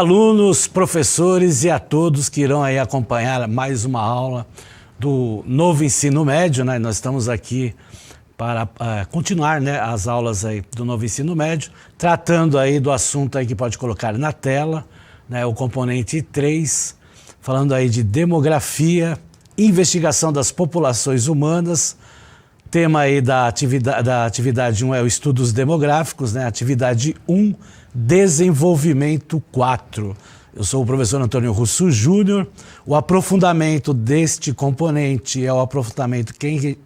alunos, professores e a todos que irão aí acompanhar mais uma aula do novo ensino médio, né? Nós estamos aqui para continuar, né, as aulas aí do novo ensino médio, tratando aí do assunto aí que pode colocar na tela, né, o componente 3, falando aí de demografia, investigação das populações humanas. Tema aí da atividade 1 é o estudos demográficos, né? Atividade 1, desenvolvimento 4. Eu sou o professor Antônio Russo Júnior. O aprofundamento deste componente é o aprofundamento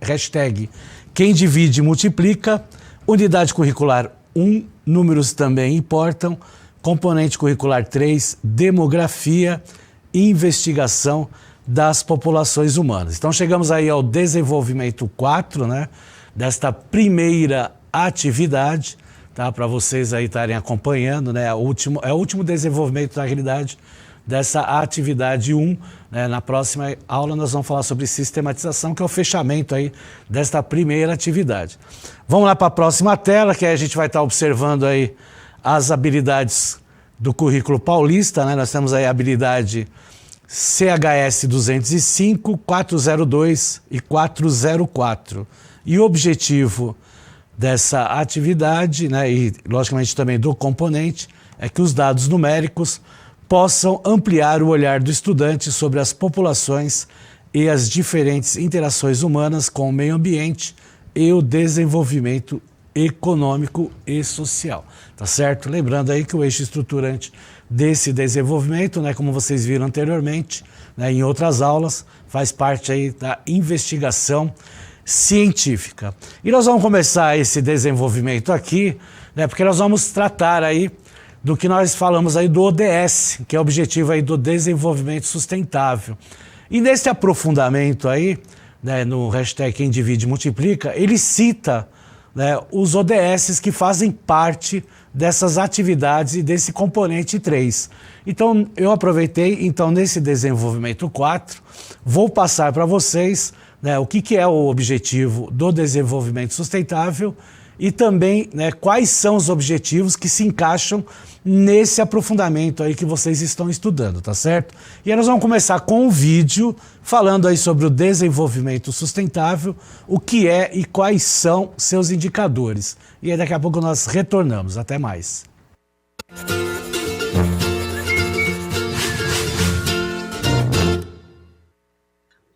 hashtag quem divide multiplica. Unidade curricular 1, números também importam. Componente curricular 3, demografia e investigação das populações humanas. Então chegamos aí ao desenvolvimento 4, né, desta primeira atividade, tá, para vocês aí estarem acompanhando, né, é o último desenvolvimento, na realidade, dessa atividade 1, né. Na próxima aula nós vamos falar sobre sistematização, que é o fechamento aí desta primeira atividade. Vamos lá para a próxima tela, que aí a gente vai estar observando aí as habilidades do currículo paulista, né. Nós temos aí a habilidade CHS 205, 402 e 404. E o objetivo dessa atividade, né, e logicamente também do componente, é que os dados numéricos possam ampliar o olhar do estudante sobre as populações e as diferentes interações humanas com o meio ambiente e o desenvolvimento econômico e social. Tá certo? Lembrando aí que o eixo estruturante desse desenvolvimento, né, como vocês viram anteriormente, né, em outras aulas, faz parte aí da investigação científica. E nós vamos começar esse desenvolvimento aqui, né, porque nós vamos tratar aí do que nós falamos aí do ODS, que é o objetivo aí do desenvolvimento sustentável. E nesse aprofundamento aí, né, no hashtag quem divide multiplica, ele cita, né, os ODS que fazem parte dessas atividades e desse componente 3. Então, eu aproveitei, nesse desenvolvimento 4, vou passar para vocês, né, o que é o objetivo do desenvolvimento sustentável e também, né, quais são os objetivos que se encaixam nesse aprofundamento aí que vocês estão estudando, tá certo? E aí nós vamos começar com um vídeo falando aí sobre o desenvolvimento sustentável, o que é e quais são seus indicadores. E aí daqui a pouco nós retornamos. Até mais.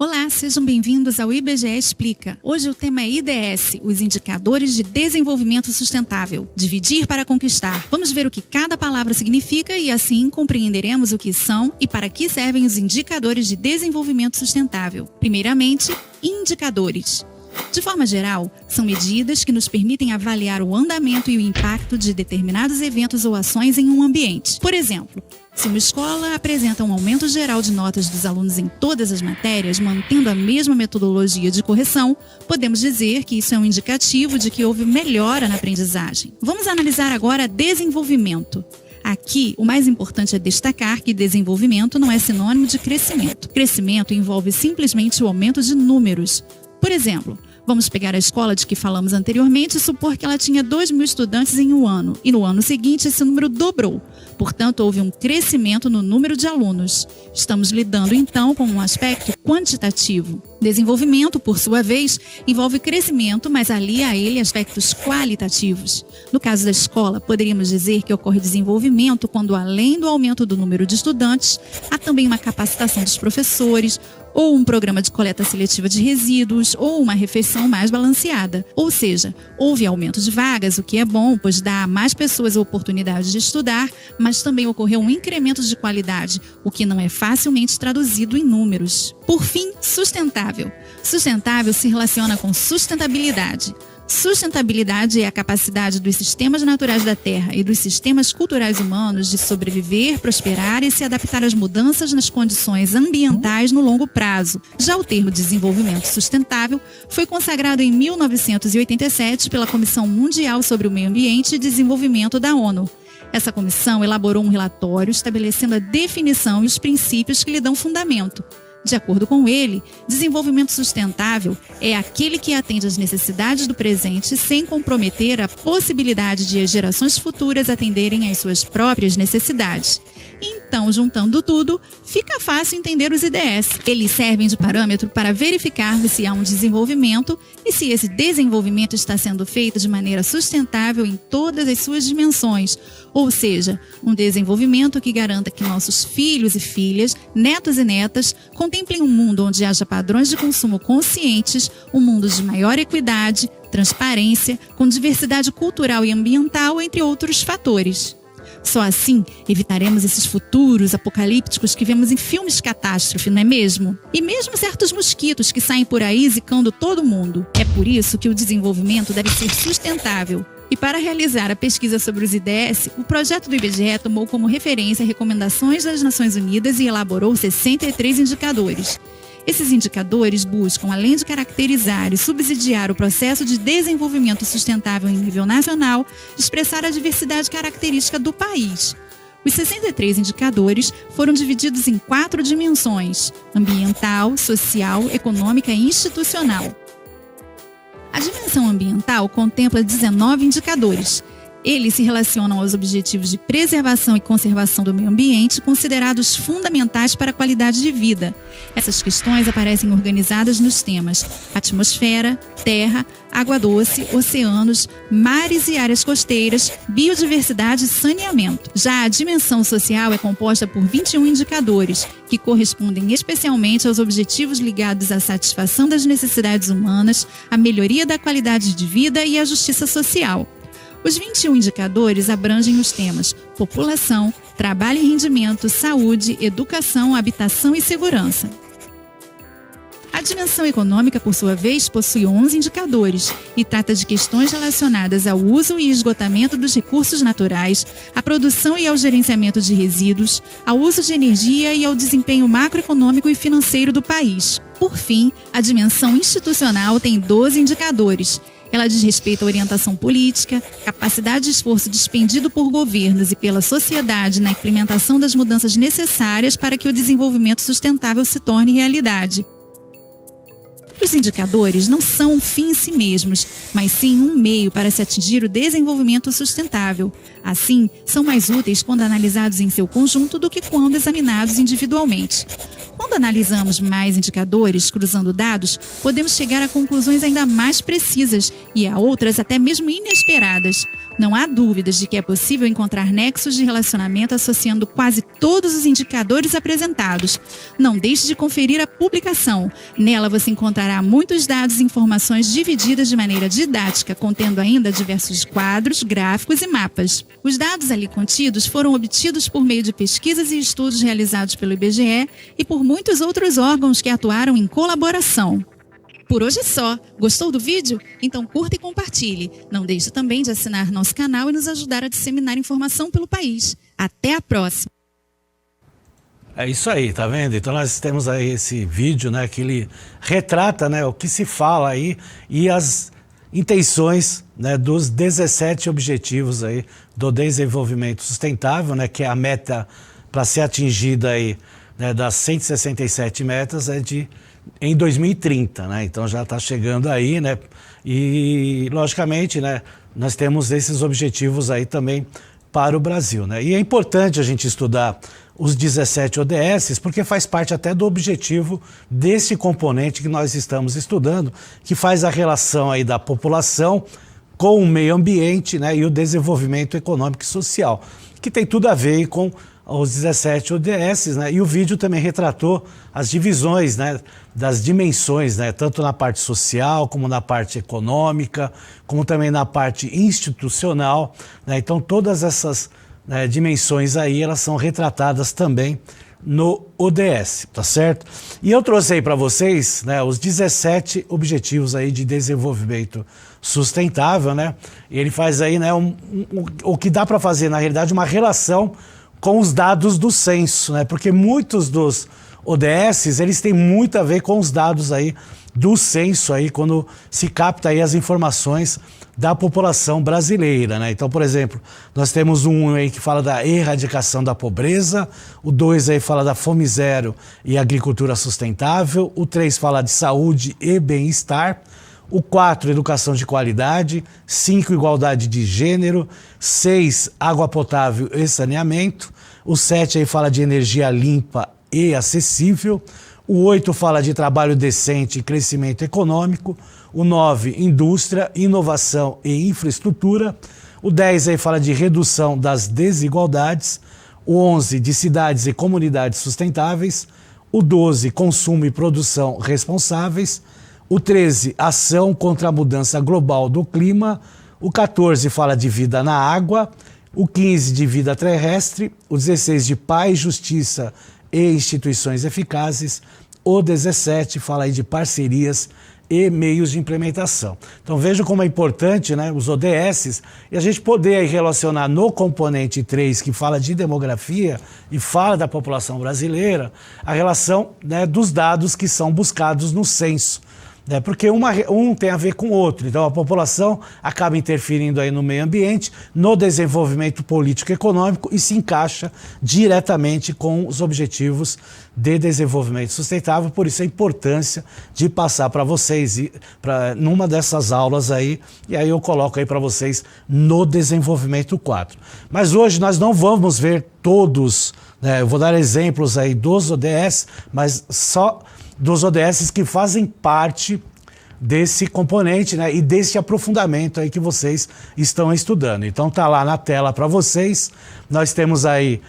Olá, sejam bem-vindos ao IBGE Explica. Hoje o tema é IDS, os Indicadores de Desenvolvimento Sustentável. Dividir para conquistar. Vamos ver o que cada palavra significa e assim compreenderemos o que são e para que servem os indicadores de desenvolvimento sustentável. Primeiramente, indicadores. De forma geral, são medidas que nos permitem avaliar o andamento e o impacto de determinados eventos ou ações em um ambiente. Por exemplo, se uma escola apresenta um aumento geral de notas dos alunos em todas as matérias, mantendo a mesma metodologia de correção, podemos dizer que isso é um indicativo de que houve melhora na aprendizagem. Vamos analisar agora desenvolvimento. Aqui, o mais importante é destacar que desenvolvimento não é sinônimo de crescimento. Crescimento envolve simplesmente o aumento de números. Por exemplo, vamos pegar a escola de que falamos anteriormente e supor que ela tinha 2.000 estudantes em um ano, e no ano seguinte esse número dobrou. Portanto, houve um crescimento no número de alunos. Estamos lidando, então, com um aspecto quantitativo. Desenvolvimento, por sua vez, envolve crescimento, mas alia a ele aspectos qualitativos. No caso da escola, poderíamos dizer que ocorre desenvolvimento quando, além do aumento do número de estudantes, há também uma capacitação dos professores, ou um programa de coleta seletiva de resíduos, ou uma refeição mais balanceada. Ou seja, houve aumento de vagas, o que é bom, pois dá a mais pessoas a oportunidade de estudar, mas também ocorreu um incremento de qualidade, o que não é facilmente traduzido em números. Por fim, sustentável. Sustentável se relaciona com sustentabilidade. Sustentabilidade é a capacidade dos sistemas naturais da Terra e dos sistemas culturais humanos de sobreviver, prosperar e se adaptar às mudanças nas condições ambientais no longo prazo. Já o termo desenvolvimento sustentável foi consagrado em 1987 pela Comissão Mundial sobre o Meio Ambiente e Desenvolvimento da ONU. Essa comissão elaborou um relatório estabelecendo a definição e os princípios que lhe dão fundamento. De acordo com ele, desenvolvimento sustentável é aquele que atende às necessidades do presente sem comprometer a possibilidade de as gerações futuras atenderem às suas próprias necessidades. Então, juntando tudo, fica fácil entender os IDS. Eles servem de parâmetro para verificar se há um desenvolvimento e se esse desenvolvimento está sendo feito de maneira sustentável em todas as suas dimensões, ou seja, um desenvolvimento que garanta que nossos filhos e filhas, netos e netas, contemplem um mundo onde haja padrões de consumo conscientes, um mundo de maior equidade, transparência, com diversidade cultural e ambiental, entre outros fatores. Só assim evitaremos esses futuros apocalípticos que vemos em filmes de catástrofe, não é mesmo? E mesmo certos mosquitos que saem por aí zicando todo mundo. É por isso que o desenvolvimento deve ser sustentável. E para realizar a pesquisa sobre os IDS, o projeto do IBGE tomou como referência recomendações das Nações Unidas e elaborou 63 indicadores. Esses indicadores buscam, além de caracterizar e subsidiar o processo de desenvolvimento sustentável em nível nacional, expressar a diversidade característica do país. Os 63 indicadores foram divididos em 4 dimensões: ambiental, social, econômica e institucional. A dimensão ambiental contempla 19 indicadores. Eles se relacionam aos objetivos de preservação e conservação do meio ambiente, considerados fundamentais para a qualidade de vida. Essas questões aparecem organizadas nos temas atmosfera, terra, água doce, oceanos, mares e áreas costeiras, biodiversidade e saneamento. Já a dimensão social é composta por 21 indicadores, que correspondem especialmente aos objetivos ligados à satisfação das necessidades humanas, à melhoria da qualidade de vida e à justiça social. Os 21 indicadores abrangem os temas população, trabalho e rendimento, saúde, educação, habitação e segurança. A dimensão econômica, por sua vez, possui 11 indicadores e trata de questões relacionadas ao uso e esgotamento dos recursos naturais, à produção e ao gerenciamento de resíduos, ao uso de energia e ao desempenho macroeconômico e financeiro do país. Por fim, a dimensão institucional tem 12 indicadores. Ela diz respeito à orientação política, capacidade de esforço despendido por governos e pela sociedade na implementação das mudanças necessárias para que o desenvolvimento sustentável se torne realidade. Os indicadores não são um fim em si mesmos, mas sim um meio para se atingir o desenvolvimento sustentável. Assim, são mais úteis quando analisados em seu conjunto do que quando examinados individualmente. Quando analisamos mais indicadores, cruzando dados, podemos chegar a conclusões ainda mais precisas e a outras até mesmo inesperadas. Não há dúvidas de que é possível encontrar nexos de relacionamento associando quase todos os indicadores apresentados. Não deixe de conferir a publicação. Nela você encontrará muitos dados e informações divididas de maneira didática, contendo ainda diversos quadros, gráficos e mapas. Os dados ali contidos foram obtidos por meio de pesquisas e estudos realizados pelo IBGE e por muitos outros órgãos que atuaram em colaboração. Por hoje é só. Gostou do vídeo? Então curta e compartilhe. Não deixe também de assinar nosso canal e nos ajudar a disseminar informação pelo país. Até a próxima! É isso aí, tá vendo? Então nós temos aí esse vídeo, né, que ele retrata, né, o que se fala aí e as intenções, né, dos 17 objetivos aí do desenvolvimento sustentável, né, que é a meta para ser atingida aí, né, das 167 metas em 2030, né? Então já está chegando aí, né? E logicamente, né, nós temos esses objetivos aí também para o Brasil, né? E é importante a gente estudar os 17 ODS, porque faz parte até do objetivo desse componente que nós estamos estudando, que faz a relação aí da população com o meio ambiente, né, e o desenvolvimento econômico e social, que tem tudo a ver com os 17 ODS, né? E o vídeo também retratou as divisões, né, das dimensões, né, tanto na parte social, como na parte econômica, como também na parte institucional, né? Então todas essas, né, dimensões aí, elas são retratadas também no ODS, tá certo? E eu trouxe aí para vocês, né, os 17 objetivos aí de desenvolvimento sustentável, né? E ele faz aí, né, o que dá para fazer, na realidade, uma relação com os dados do censo, né? Porque muitos dos ODSs, eles têm muito a ver com os dados aí do censo aí, quando se capta aí as informações da população brasileira, né? Então, por exemplo, nós temos um aí que fala da erradicação da pobreza, o 2 aí fala da fome zero e agricultura sustentável, o 3 fala de saúde e bem-estar, o 4, educação de qualidade, 5, igualdade de gênero, 6, água potável e saneamento, o 7 aí fala de energia limpa e acessível, o 8 fala de trabalho decente e crescimento econômico, o 9, indústria, inovação e infraestrutura, o 10 aí fala de redução das desigualdades, o 11, de cidades e comunidades sustentáveis, o 12, consumo e produção responsáveis, o 13, ação contra a mudança global do clima, o 14 fala de vida na água, o 15 de vida terrestre, o 16 de paz, justiça e instituições eficazes, o 17 fala aí de parcerias e meios de implementação. Então vejam como é importante, né, os ODSs, e a gente poder aí relacionar no componente 3, que fala de demografia e fala da população brasileira, a relação, né, dos dados que são buscados no censo. Porque um tem a ver com o outro. Então a população acaba interferindo aí no meio ambiente, no desenvolvimento político e econômico e se encaixa diretamente com os objetivos de desenvolvimento sustentável. Por isso a importância de passar para vocês numa dessas aulas aí, e aí eu coloco aí para vocês no desenvolvimento 4. Mas hoje nós não vamos ver todos, né? Eu vou dar exemplos aí dos ODS, mas só dos ODSs que fazem parte desse componente, né, e desse aprofundamento aí que vocês estão estudando. Então tá lá na tela para vocês. Nós temos aí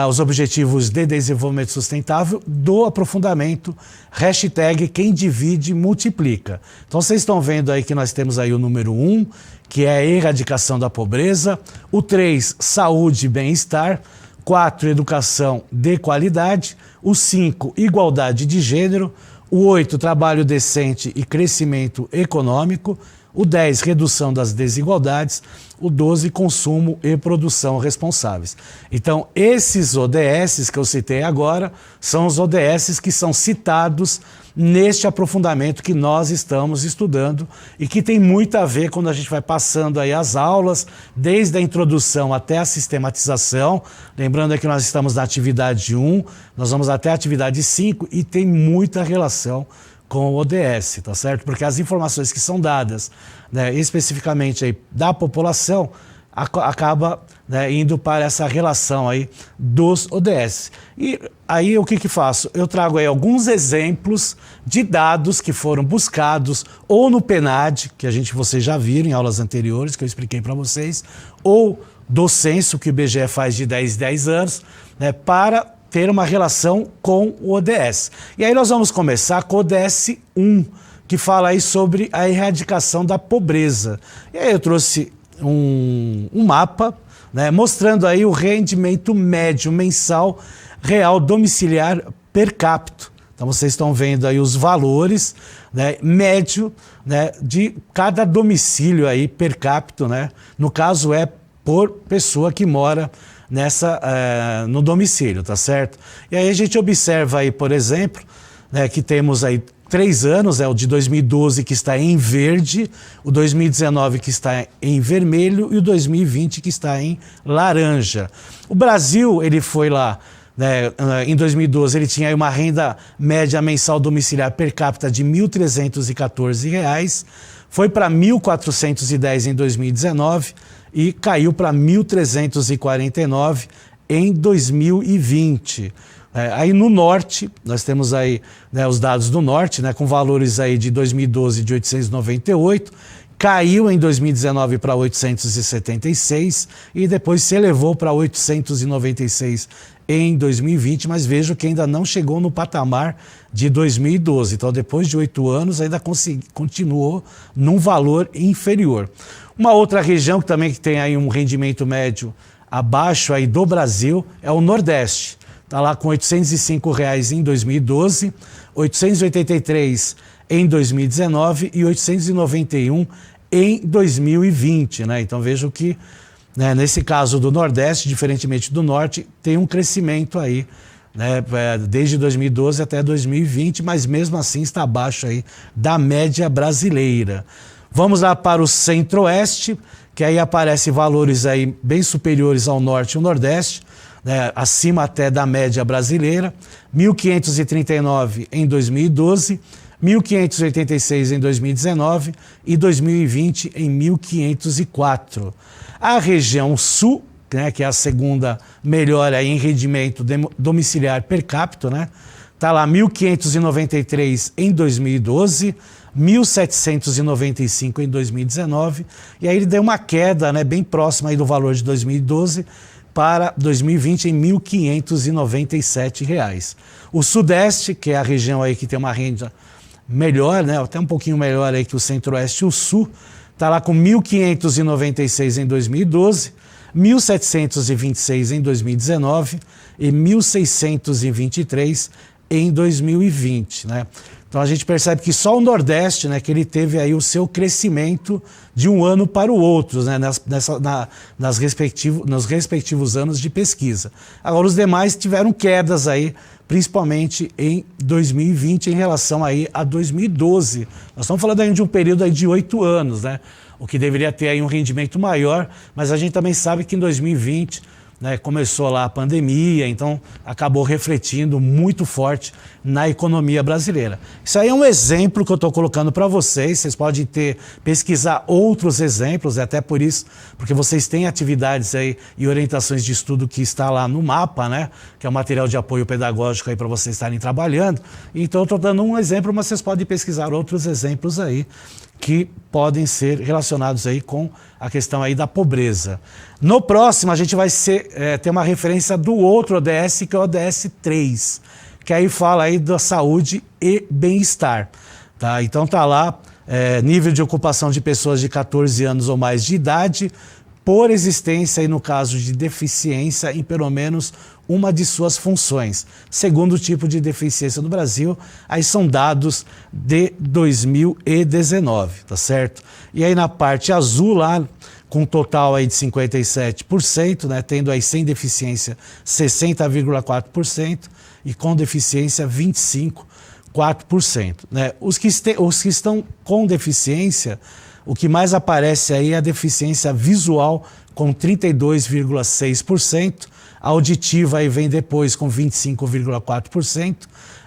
os objetivos de desenvolvimento sustentável do aprofundamento, hashtag quem divide multiplica. Então vocês estão vendo aí que nós temos aí o número 1, que é a erradicação da pobreza, o 3, saúde e bem-estar, 4, educação de qualidade, o 5, igualdade de gênero, o 8, trabalho decente e crescimento econômico, o 10, redução das desigualdades, o 12, consumo e produção responsáveis. Então, esses ODSs que eu citei agora são os ODSs que são citados neste aprofundamento que nós estamos estudando e que tem muito a ver quando a gente vai passando aí as aulas, desde a introdução até a sistematização. Lembrando que nós estamos na atividade 1, nós vamos até a atividade 5 e tem muita relação com o ODS, tá certo? Porque as informações que são dadas, né, especificamente aí da população, acaba, né, indo para essa relação aí dos ODS. E aí o que faço? Eu trago aí alguns exemplos de dados que foram buscados ou no PNAD, que vocês já viram em aulas anteriores, que eu expliquei para vocês, ou do censo que o IBGE faz de 10 em 10 anos, né, para ter uma relação com o ODS. E aí nós vamos começar com o ODS 1, que fala aí sobre a erradicação da pobreza. E aí eu trouxe um mapa, né, mostrando aí o rendimento médio mensal real domiciliar per capita. Então vocês estão vendo aí os valores, né, médio, né, de cada domicílio aí per capita, né? No caso é por pessoa que mora no domicílio, tá certo? E aí a gente observa aí, por exemplo, né, que temos aí 3 anos, o de 2012 que está em verde, o 2019 que está em vermelho e o 2020 que está em laranja. O Brasil, ele foi lá, né, em 2012, ele tinha aí uma renda média mensal domiciliar per capita de R$ 1.314, foi para R$ 1.410 em 2019 e caiu para R$ 1.349 em 2020. Aí no norte, nós temos aí, né, os dados do norte, né, com valores aí de 2012 de 898, caiu em 2019 para 876 e depois se elevou para 896 em 2020, mas vejo que ainda não chegou no patamar de 2012. Então, depois de 8 anos, ainda continuou num valor inferior. Uma outra região que também tem aí um rendimento médio abaixo aí do Brasil é o Nordeste. Está lá com R$ 805 em 2012, 883 em 2019 e 891 em 2020. Né? Então vejo que, né, nesse caso do Nordeste, diferentemente do Norte, tem um crescimento aí né, desde 2012 até 2020, mas mesmo assim está abaixo aí da média brasileira. Vamos lá para o Centro-Oeste, que aí aparecem valores aí bem superiores ao Norte e ao Nordeste, né, acima até da média brasileira, 1.539 em 2012, 1.586 em 2019 e 2020 em 1.504. A região Sul, né, que é a segunda melhor aí em rendimento domiciliar per capita, né, está lá 1.593 em 2012, 1.795 em 2019, e aí ele deu uma queda, né, bem próxima aí do valor de 2012 para 2020 em R$ 1.597. O Sudeste, que é a região aí que tem uma renda melhor, né, até um pouquinho melhor aí que o Centro-Oeste e o Sul, está lá com 1.596 em 2012, 1.726 em 2019 e 1.623 em 2020, né? Então a gente percebe que só o Nordeste, né, que ele teve aí o seu crescimento de um ano para o outro, né, nos respectivos anos de pesquisa. Agora os demais tiveram quedas aí, principalmente em 2020 em relação aí a 2012. Nós estamos falando aí de um período aí de 8 anos, né, o que deveria ter aí um rendimento maior, mas a gente também sabe que em 2020, né, começou lá a pandemia, então acabou refletindo muito forte na economia brasileira. Isso aí é um exemplo que eu estou colocando para vocês podem pesquisar outros exemplos, até por isso, porque vocês têm atividades aí e orientações de estudo que está lá no mapa, né, que é o material de apoio pedagógico aí para vocês estarem trabalhando. Então eu estou dando um exemplo, mas vocês podem pesquisar outros exemplos aí que podem ser relacionados aí com a questão aí da pobreza. No próximo, a gente vai ter uma referência do outro ODS, que é o ODS 3, que aí fala aí da saúde e bem-estar. Tá? Então tá lá, nível de ocupação de pessoas de 14 anos ou mais de idade, por existência, aí no caso de deficiência, em pelo menos uma de suas funções. Segundo tipo de deficiência no Brasil, aí são dados de 2019, tá certo? E aí na parte azul lá, com um total aí de 57%, né, tendo aí sem deficiência 60,4% e com deficiência 25,4%. Né? Os que estão com deficiência, o que mais aparece aí é a deficiência visual com 32,6%, a auditiva aí vem depois com 25,4%,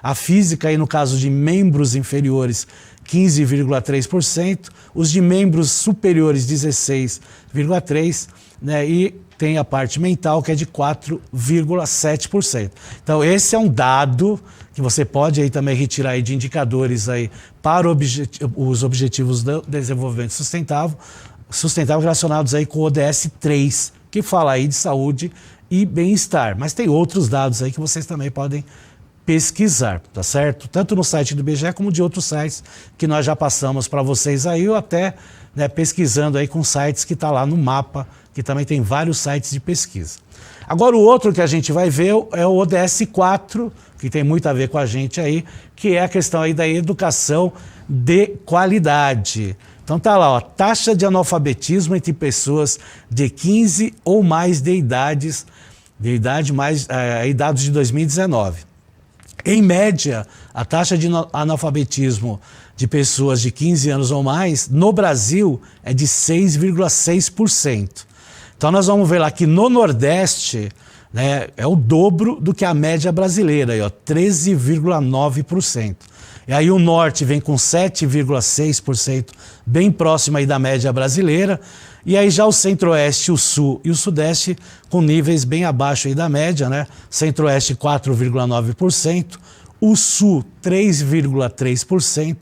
a física aí no caso de membros inferiores 15,3%, os de membros superiores 16,3%, né, e tem a parte mental que é de 4,7%. Então esse é um dado que você pode aí também retirar aí de indicadores aí para os objetivos do desenvolvimento sustentável relacionados aí com o ODS 3, que fala aí de saúde e bem-estar. Mas tem outros dados aí que vocês também podem pesquisar, tá certo? Tanto no site do IBGE como de outros sites que nós já passamos para vocês aí, ou até, né, pesquisando aí com sites que está lá no mapa, que também tem vários sites de pesquisa. Agora o outro que a gente vai ver é o ODS 4, que tem muito a ver com a gente aí, que é a questão aí da educação de qualidade. Então tá lá, ó, taxa de analfabetismo entre pessoas de 15 ou mais de idade mais dados de 2019. Em média, a taxa de analfabetismo de pessoas de 15 anos ou mais no Brasil é de 6,6%. Então nós vamos ver lá que no Nordeste, né, é o dobro do que a média brasileira, 13,9%. E aí o Norte vem com 7,6%, bem próximo aí da média brasileira. E aí já o Centro-Oeste, o Sul e o Sudeste com níveis bem abaixo aí da média, né? Centro-Oeste 4,9%, o Sul 3,3%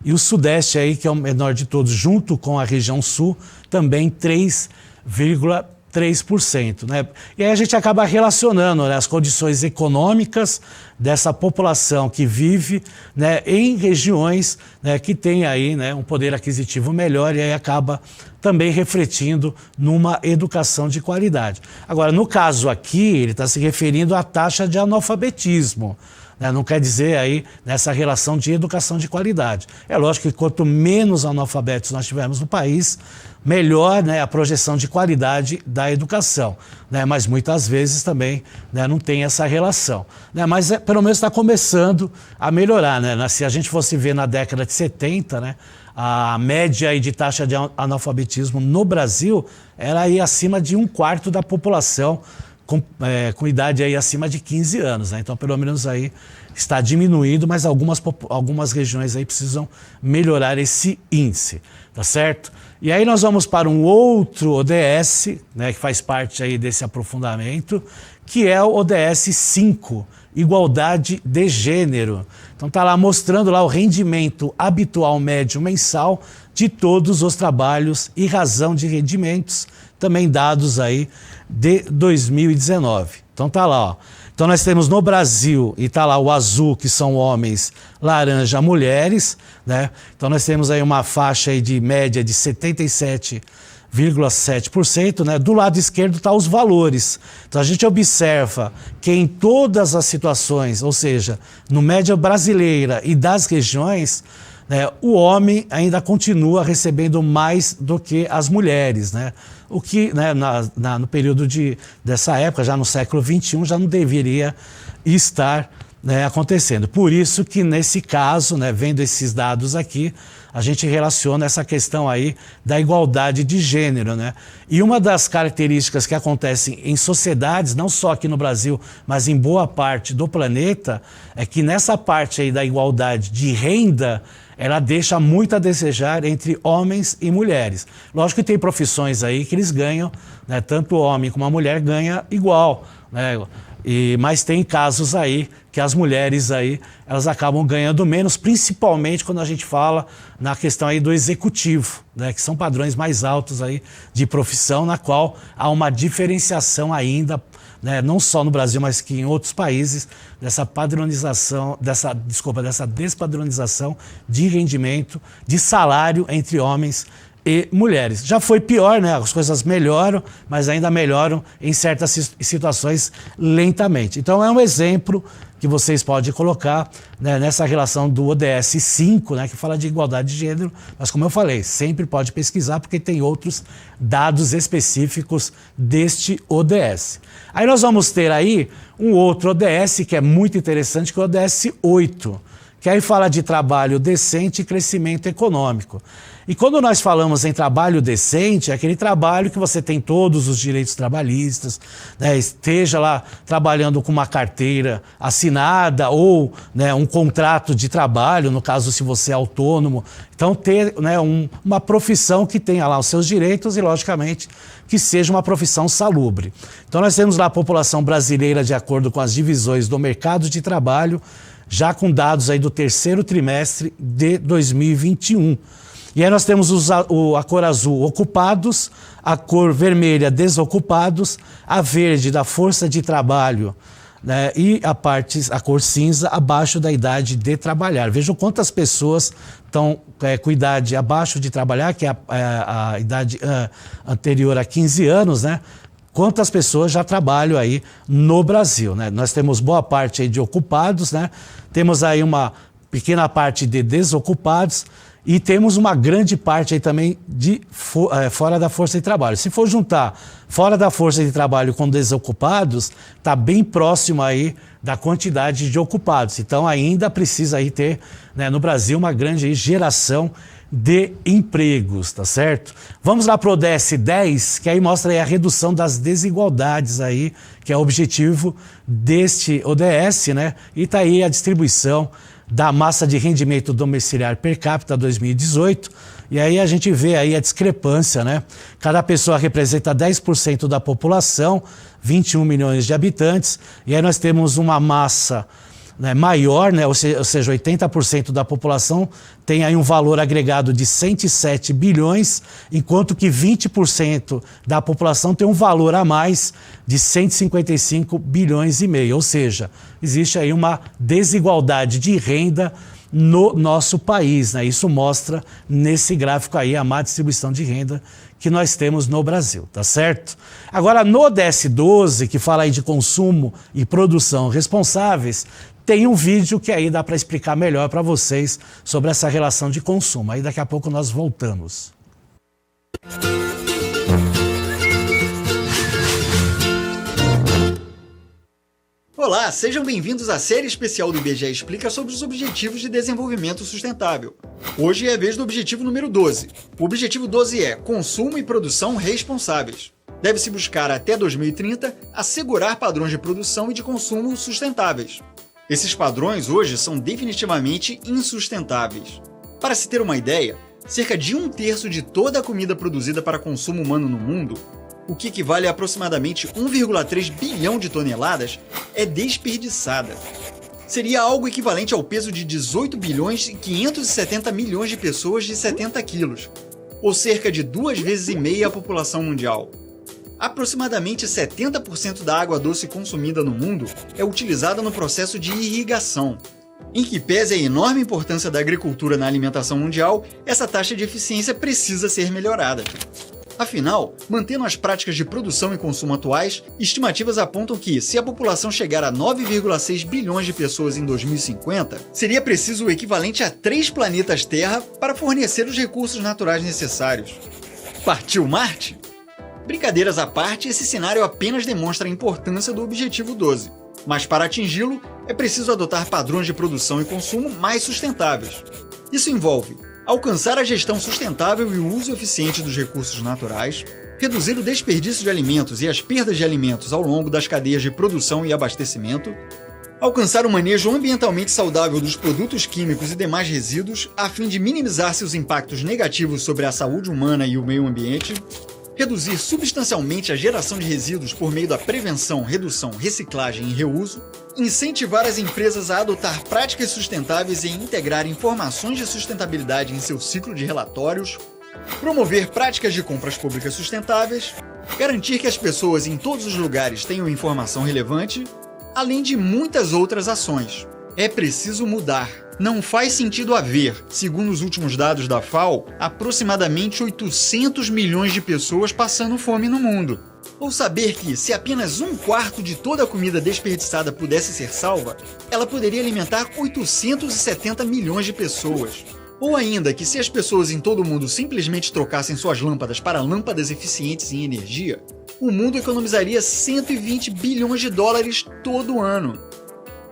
e o Sudeste aí, que é o menor de todos, junto com a região Sul, também 3,3%, né? E aí a gente acaba relacionando, né, as condições econômicas dessa população que vive, né, em regiões, né, que tem aí, né, um poder aquisitivo melhor e aí acaba também refletindo numa educação de qualidade. Agora, no caso aqui, ele está se referindo à taxa de analfabetismo, né? Não quer dizer aí nessa relação de educação de qualidade. É lógico que quanto menos analfabetos nós tivermos no país, melhor, né, a projeção de qualidade da educação, né? Mas muitas vezes também, né, não tem essa relação, né? Mas pelo menos está começando a melhorar, né? Se a gente fosse ver na década de 70, né, a média aí de taxa de analfabetismo no Brasil era aí acima de 1/4 da população com idade aí acima de 15 anos, né? Então pelo menos aí está diminuindo, mas algumas regiões aí precisam melhorar esse índice, tá certo? E aí nós vamos para um outro ODS, né, que faz parte aí desse aprofundamento, que é o ODS 5, Igualdade de Gênero. Então está lá mostrando lá o rendimento habitual médio mensal de todos os trabalhos e razão de rendimentos, também dados aí de 2019. Então está lá, ó. Então nós temos no Brasil, e está lá o azul, que são homens, laranja, mulheres, né? Então nós temos aí uma faixa aí de média de 77,7%, né? Do lado esquerdo está os valores. Então a gente observa que em todas as situações, ou seja, no média brasileira e das regiões, né, o homem ainda continua recebendo mais do que as mulheres, né? O que, né, no período dessa época, já no século XXI, já não deveria estar, né, acontecendo. Por isso que nesse caso, né, vendo esses dados aqui, a gente relaciona essa questão aí da igualdade de gênero, né? E uma das características que acontecem em sociedades, não só aqui no Brasil, mas em boa parte do planeta, é que nessa parte aí da igualdade de renda, ela deixa muito a desejar entre homens e mulheres. Lógico que tem profissões aí que eles ganham, né, tanto o homem como a mulher ganha igual, né? Mas tem casos aí que as mulheres aí, elas acabam ganhando menos, principalmente quando a gente fala na questão aí do executivo, né, que são padrões mais altos aí de profissão, na qual há uma diferenciação ainda, né, não só no Brasil, mas que em outros países, dessa padronização, dessa despadronização de rendimento, de salário entre homens e mulheres. Já foi pior, né? As coisas melhoram, mas ainda melhoram em certas situações lentamente. Então é um exemplo que vocês podem colocar, né, nessa relação do ODS 5, né, que fala de igualdade de gênero, mas como eu falei, sempre pode pesquisar porque tem outros dados específicos deste ODS. Aí nós vamos ter aí um outro ODS que é muito interessante, que é o ODS 8, que aí fala de trabalho decente e crescimento econômico. E quando nós falamos em trabalho decente, é aquele trabalho que você tem todos os direitos trabalhistas, né, esteja lá trabalhando com uma carteira assinada ou, né, um contrato de trabalho, no caso se você é autônomo. Então ter, né, uma profissão que tenha lá os seus direitos e, logicamente, que seja uma profissão salubre. Então nós temos lá a população brasileira de acordo com as divisões do mercado de trabalho, já com dados aí do terceiro trimestre de 2021. E aí nós temos a cor azul, ocupados, a cor vermelha, desocupados, a verde da força de trabalho, né, e a cor cinza abaixo da idade de trabalhar. Vejam quantas pessoas estão com idade abaixo de trabalhar, que é a idade anterior a 15 anos, né? Quantas pessoas já trabalham aí no Brasil, né? Nós temos boa parte aí de ocupados, né? Temos aí uma pequena parte de desocupados e temos uma grande parte aí também de fora da força de trabalho. Se for juntar fora da força de trabalho com desocupados, está bem próximo aí da quantidade de ocupados. Então ainda precisa aí ter, né, no Brasil uma grande geração de empregos, tá certo? Vamos lá para o ODS 10, que aí mostra aí a redução das desigualdades aí, que é o objetivo deste ODS, né? E tá aí a distribuição da massa de rendimento domiciliar per capita 2018, e aí a gente vê aí a discrepância, né? Cada pessoa representa 10% da população, 21 milhões de habitantes, e aí nós temos uma massa, né, maior, né, ou seja, 80% da população tem aí um valor agregado de 107 bilhões, enquanto que 20% da população tem um valor a mais de 155 bilhões e meio, ou seja, existe aí uma desigualdade de renda no nosso país, né? Isso mostra nesse gráfico aí a má distribuição de renda que nós temos no Brasil, tá certo? Agora, no ODS 12, que fala aí de consumo e produção responsáveis, tem um vídeo que aí dá para explicar melhor para vocês sobre essa relação de consumo. Aí daqui a pouco nós voltamos. Olá, sejam bem-vindos à série especial do IBGE Explica sobre os Objetivos de Desenvolvimento Sustentável. Hoje é a vez do objetivo número 12. O objetivo 12 é consumo e produção responsáveis. Deve-se buscar até 2030 assegurar padrões de produção e de consumo sustentáveis. Esses padrões hoje são definitivamente insustentáveis. Para se ter uma ideia, cerca de 1/3 de toda a comida produzida para consumo humano no mundo, o que equivale a aproximadamente 1,3 bilhão de toneladas, é desperdiçada. Seria algo equivalente ao peso de 18 bilhões e 570 milhões de pessoas de 70 quilos, ou cerca de 2,5 vezes a população mundial. Aproximadamente 70% da água doce consumida no mundo é utilizada no processo de irrigação. Em que pese a enorme importância da agricultura na alimentação mundial, essa taxa de eficiência precisa ser melhorada. Afinal, mantendo as práticas de produção e consumo atuais, estimativas apontam que, se a população chegar a 9,6 bilhões de pessoas em 2050, seria preciso o equivalente a 3 planetas Terra para fornecer os recursos naturais necessários. Partiu Marte? Brincadeiras à parte, esse cenário apenas demonstra a importância do objetivo 12. Mas para atingi-lo, é preciso adotar padrões de produção e consumo mais sustentáveis. Isso envolve alcançar a gestão sustentável e o uso eficiente dos recursos naturais, reduzir o desperdício de alimentos e as perdas de alimentos ao longo das cadeias de produção e abastecimento, alcançar o manejo ambientalmente saudável dos produtos químicos e demais resíduos, a fim de minimizar seus impactos negativos sobre a saúde humana e o meio ambiente, reduzir substancialmente a geração de resíduos por meio da prevenção, redução, reciclagem e reuso, incentivar as empresas a adotar práticas sustentáveis e integrar informações de sustentabilidade em seu ciclo de relatórios, promover práticas de compras públicas sustentáveis, garantir que as pessoas em todos os lugares tenham informação relevante, além de muitas outras ações. É preciso mudar. Não faz sentido haver, segundo os últimos dados da FAO, aproximadamente 800 milhões de pessoas passando fome no mundo. Ou saber que, se apenas 1/4 de toda a comida desperdiçada pudesse ser salva, ela poderia alimentar 870 milhões de pessoas. Ou ainda que, se as pessoas em todo o mundo simplesmente trocassem suas lâmpadas para lâmpadas eficientes em energia, o mundo economizaria 120 bilhões de dólares todo ano.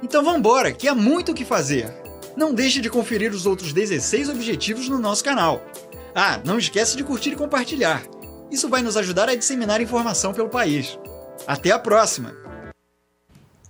Então vambora, que há muito o que fazer. Não deixe de conferir os outros 16 objetivos no nosso canal. Ah, não esquece de curtir e compartilhar. Isso vai nos ajudar a disseminar informação pelo país. Até a próxima!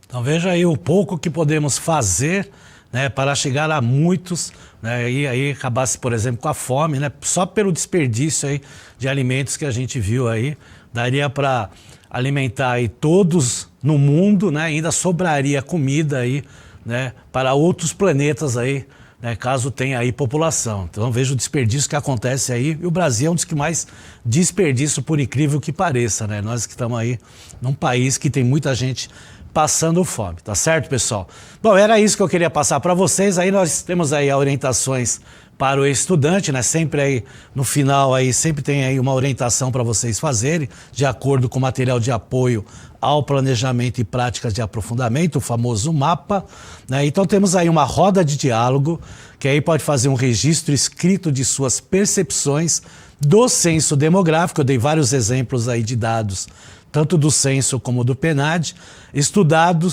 Então veja aí o pouco que podemos fazer, né, para chegar a muitos, né, e aí acabasse, por exemplo, com a fome, né, só pelo desperdício aí de alimentos que a gente viu aí, daria para alimentar aí todos no mundo, né, ainda sobraria comida aí, né, para outros planetas aí, né, caso tenha aí população. Então veja o desperdício que acontece aí, e o Brasil é um dos que mais desperdiça, por incrível que pareça, né? Nós que estamos aí num país que tem muita gente passando fome, tá certo, pessoal? Bom, era isso que eu queria passar para vocês. Aí nós temos aí orientações para o estudante, né? Sempre aí no final aí sempre tem aí uma orientação para vocês fazerem, de acordo com o material de apoio ao planejamento e práticas de aprofundamento, o famoso mapa, né? Então temos aí uma roda de diálogo, que aí pode fazer um registro escrito de suas percepções do censo demográfico. Eu dei vários exemplos aí de dados, tanto do censo como do PNAD, estudado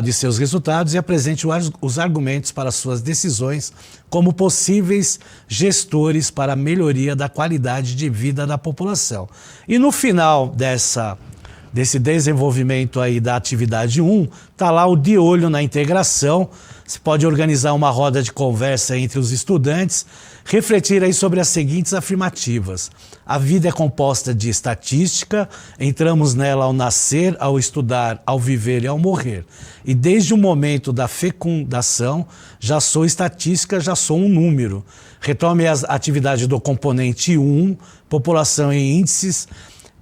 e seus resultados, e apresente os argumentos para suas decisões como possíveis gestores para a melhoria da qualidade de vida da população. E no final desse desenvolvimento aí da atividade 1, está lá o de olho na integração. Você pode organizar uma roda de conversa entre os estudantes, refletir aí sobre as seguintes afirmativas. A vida é composta de estatística, entramos nela ao nascer, ao estudar, ao viver e ao morrer. E desde o momento da fecundação, já sou estatística, já sou um número. Retome a atividade do componente 1, população em índices,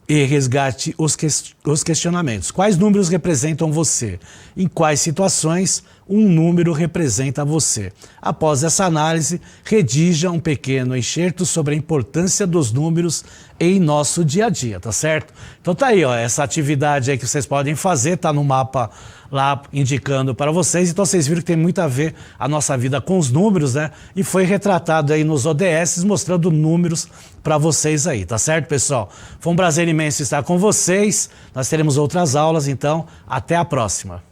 e resgate os questionamentos. Quais números representam você? Em quais situações um número representa você. Após essa análise, redija um pequeno excerto sobre a importância dos números em nosso dia a dia, tá certo? Então tá aí, ó, essa atividade aí que vocês podem fazer, tá no mapa lá indicando para vocês. Então vocês viram que tem muito a ver a nossa vida com os números, né? E foi retratado aí nos ODS, mostrando números para vocês aí, tá certo, pessoal? Foi um prazer imenso estar com vocês. Nós teremos outras aulas, então até a próxima.